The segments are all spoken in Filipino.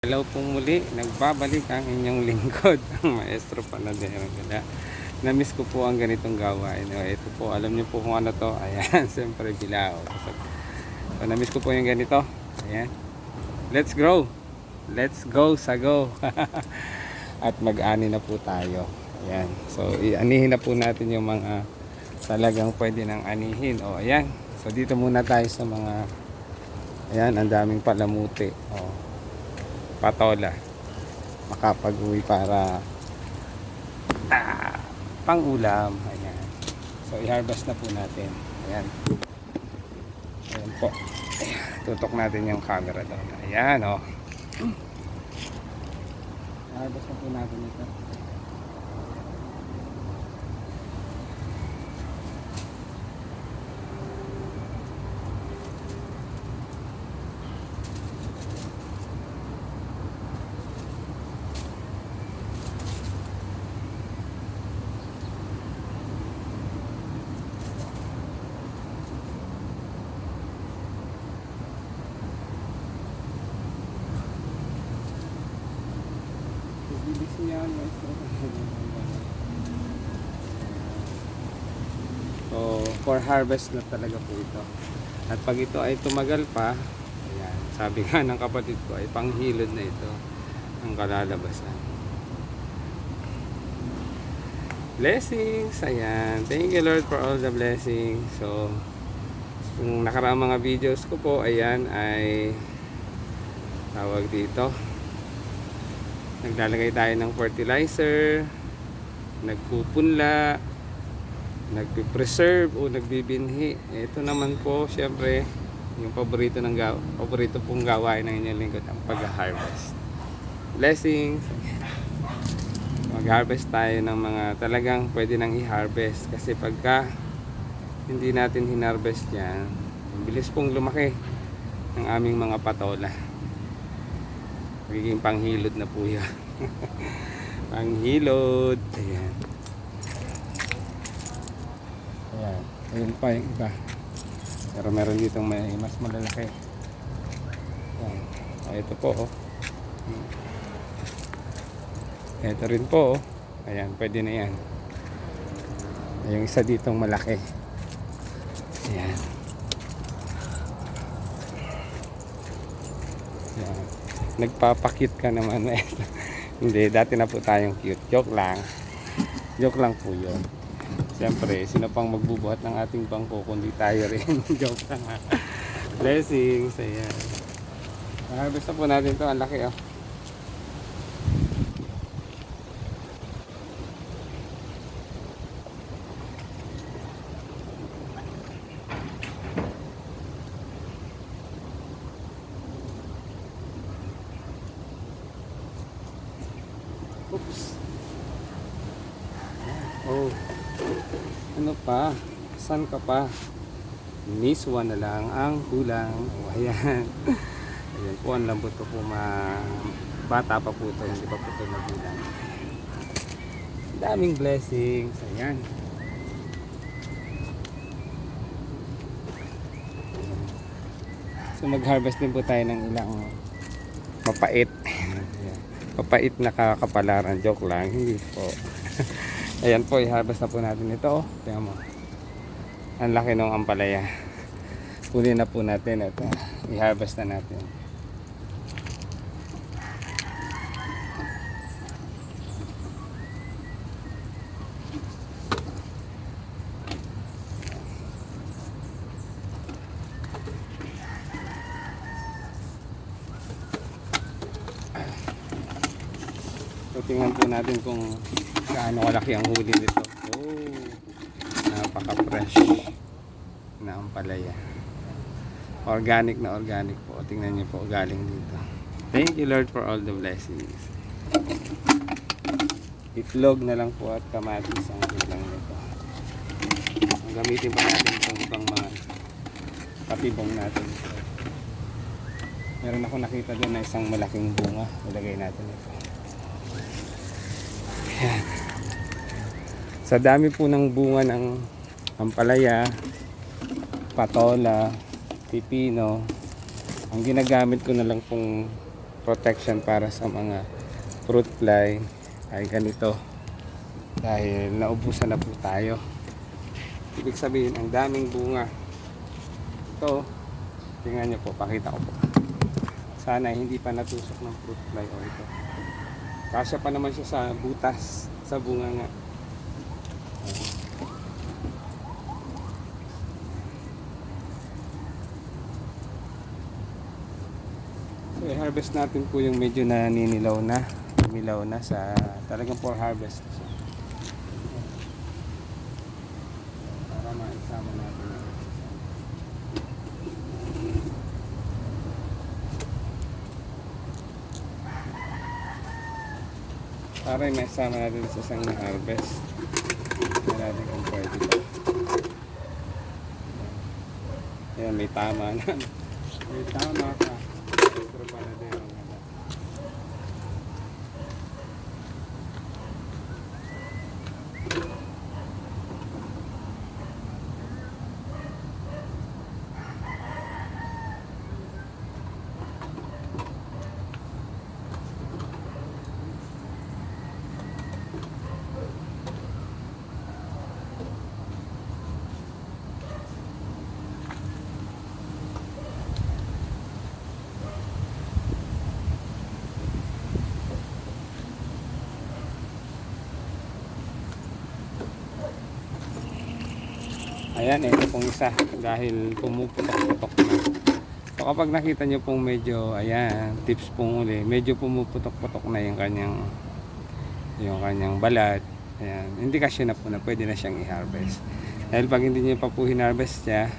Hello po muli, nagbabalik ang inyong lingkod, ang Maestro Panadero. Na-miss ko po ang ganitong gawain. Ito po, alam niyo po kung ano to. Ayan, siyempre bilao. So, na-miss ko po yung ganito. Ayan. Let's grow. Let's go sa go. At mag-ani na po tayo. Ayan. So, ianihin na po natin yung mga talagang pwede nang anihin. O, ayan. So, dito muna tayo sa mga, ayan, ang daming palamuti. O, patola, makapag-uwi para pang-ulam. Ayan. So i-harvest na po natin. Ayan. Ayan po. Ayan. Tutok natin yung camera doon. Ayan o. I-harvest na po natin ito. Bilis niya, so for harvest na talaga po ito. At pag ito ay tumagal pa, ayan, sabi nga ng kapatid ko ay panghilod na ito ang kalalabasan. Blessings, ayan, thank you Lord for all the blessings. So kung nakaraang mga videos ko po, ayan, ay tawag dito, naglalagay tayo ng fertilizer, nagpupunla, nagpipreserve o nagbibinhi. Ito naman po syempre yung paborito pong gawain ng inyong lingkod, ang pag-harvest. Blessings. Mag-harvest tayo ng mga talagang pwede nang i-harvest, kasi pagka hindi natin hinarvest yan, bilis pong lumaki ng aming mga patola. Magiging panghilod na po yan. Panghilod. Ayan. Ayan. Ayun pa yung iba. Pero meron ditong may mas malalaki. Ayan. Ito po oh. Ito rin po oh. Ayan, pwede na yan. Yung isa ditong malaki. Ayan. Ayan. Nagpapakit ka naman. Hindi, dati na po tayong cute. Joke lang. Joke lang po yun. Siyempre, sino pang magbubuhat ng ating bangko kundi tayo rin. Joke lang ha. Blessings. Ayan. Harvest na po natin to. Ang laki oh. Oops. Oh. Ano pa? San ka pa? Miswa na lang ang kulang. Oh, ayan. Ayan po, ang lambot ko po, bata pa po ito, hindi pa po ito magulang. Daming blessings. Ayan. So mag-harvest din po tayo ng ilang mapait. Papait na kakapalaran. Joke lang, hindi po. Ayan po, i-harvest na po natin ito. Tingnan mo, ang laki ng ampalaya. Huli na po natin ito. I-harvest na natin. So tingnan po natin kung gaano kalaki ang huli nito. Oh, napaka-fresh na ampalaya. Organic na organic po. Tingnan niyo po, galing dito. Thank you Lord for all the blessings. Itlog na lang po at kamatis ang lang nito. Ang gamitin pa natin itong ibang mga patibong natin. Meron ako nakita doon na isang malaking bunga. Ilagay natin ito. Ayan. Sa dami po ng bunga ng ampalaya, patola, pipino, ang ginagamit ko na lang pong protection para sa mga fruit fly ay ganito, dahil naubusan na po tayo. Ibig sabihin ang daming bunga. Ito, tingnan nyo po, pakita ko po. Sana hindi pa natusok ng fruit fly. O ito, kasya pa naman siya sa butas, sa bunga nga. So i-harvest natin po yung medyo naninilaw na, umilaw na sa talagang for harvest siya. Para maisama natin yan. Para maisama natin sa isang na-harvest. Tignan natin kung pwede ba. Ayan, may tama na. May tama ka. Maestro Panadero. Ayan, ito pong isa dahil pumuputok-putok na. So kapag nakita nyo pong medyo, ayan, tips pong uli, medyo pumuputok-putok na yung kanyang balat. Ayan, indikasyon na po na pwede na siyang i-harvest. Dahil pag hindi nyo pa po hinarvest siya,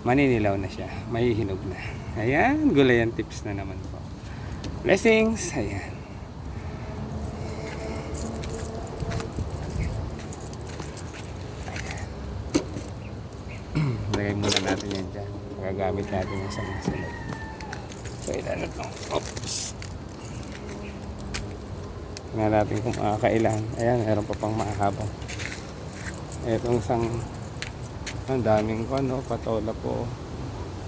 maninilaw na siya, mahihinog na. Ayan, gulayan tips na naman po. Blessings, ayan. Lagay muna natin yan dyan. Magagamit natin yung isang masunod. So ilan ito. Oops. Tingnan natin kung makakailan. Ayan, meron pa pang mahabang. Itong isang ang daming ko, no? Patola po.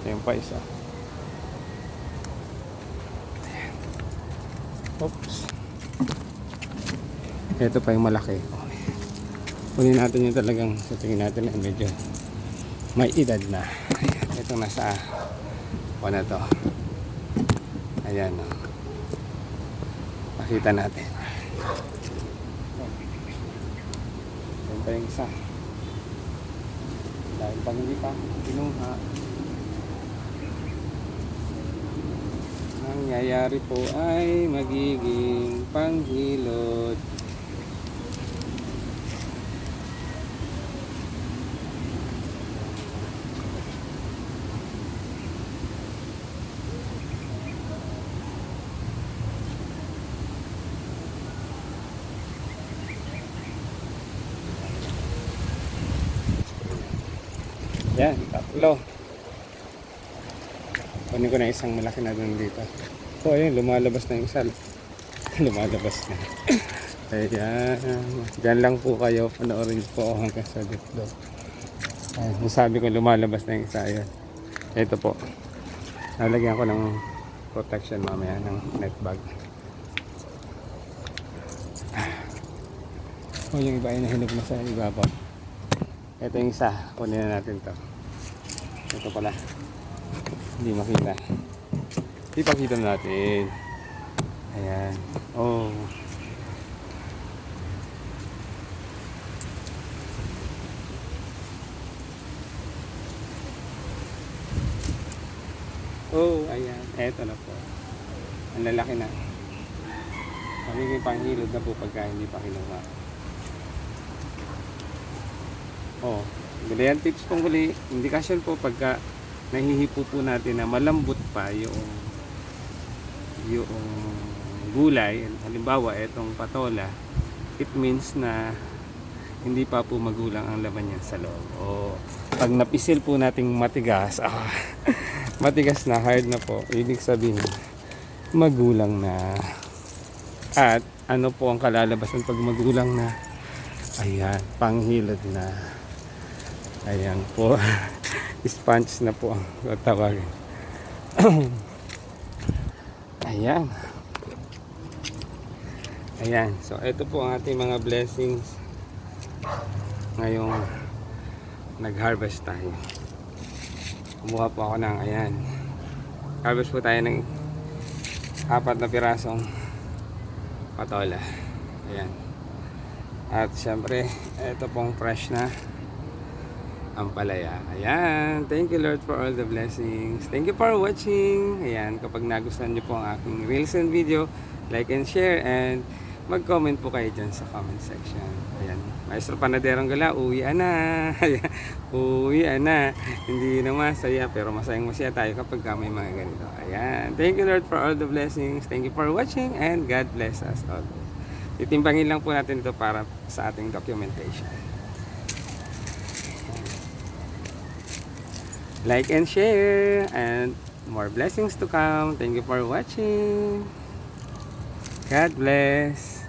Ayan pa isa. Ayan. Oops. Ito pa yung malaki. Kunin natin yung talagang sa tingin natin na medyo may edad na. Ayan, itong nasa na to. Ayan, no? Pakita natin. Ayan pa yung isa. Dahil pag hindi pa kinuha, nangyayari po ay magiging panghilot. Yan, tatlo. Kunin ko na isang malaki na dun dito. So ayun, lumalabas na yung isa. Lumalabas na. Ayan. Diyan lang po kayo. Panoorin po ako hanggang sa dito. Ayan, sabi ko lumalabas na yung isa. Ayan. Ito po. Lalagyan ko ng protection mamaya ng net bag. O yung iba ay nahinog na sa ibabaw. Ito yung isa, kunin na natin to. Ito pala, hindi makita. Ipakita natin. Ayan. Oh. Oh, ayan. Ito na po. Ang lalaki na. Magiging panghilod na po pagka hindi pa kinuha. Oh, gulayan tips pong huli, indikasyon po pagka nahihipo po natin na malambot pa yung gulay, halimbawa itong patola, it means na hindi pa po magulang ang laman niya sa loob. O pag napisil po nating matigas, matigas na, hard na po, ibig sabihin magulang na. At ano po ang kalalabasan pag magulang na? Ayan, panghilod na. Ayan po. Sponge na po ang tawagin. Ayan. Ayan. So, ito po ang ating mga blessings ngayong nag-harvest tayo. Kumuha po ako ng, ayan. Harvest po tayo ng 4 na pirasong patola. Ayan. At syempre, ito pong fresh na ampalaya. Ayan. Thank you Lord for all the blessings. Thank you for watching. Ayan. Kapag nagustuhan nyo po ang aking reels and video, like and share and mag-comment po kayo dyan sa comment section. Ayan. Maestro Panaderong Gala, uwian na. Uwian na. Hindi na masaya pero masayang masaya tayo kapag may mga ganito. Ayan. Thank you Lord for all the blessings. Thank you for watching and God bless us all. Titimbangin lang po natin ito para sa ating documentation. Like and share and more blessings to come. Thank you for watching. God bless.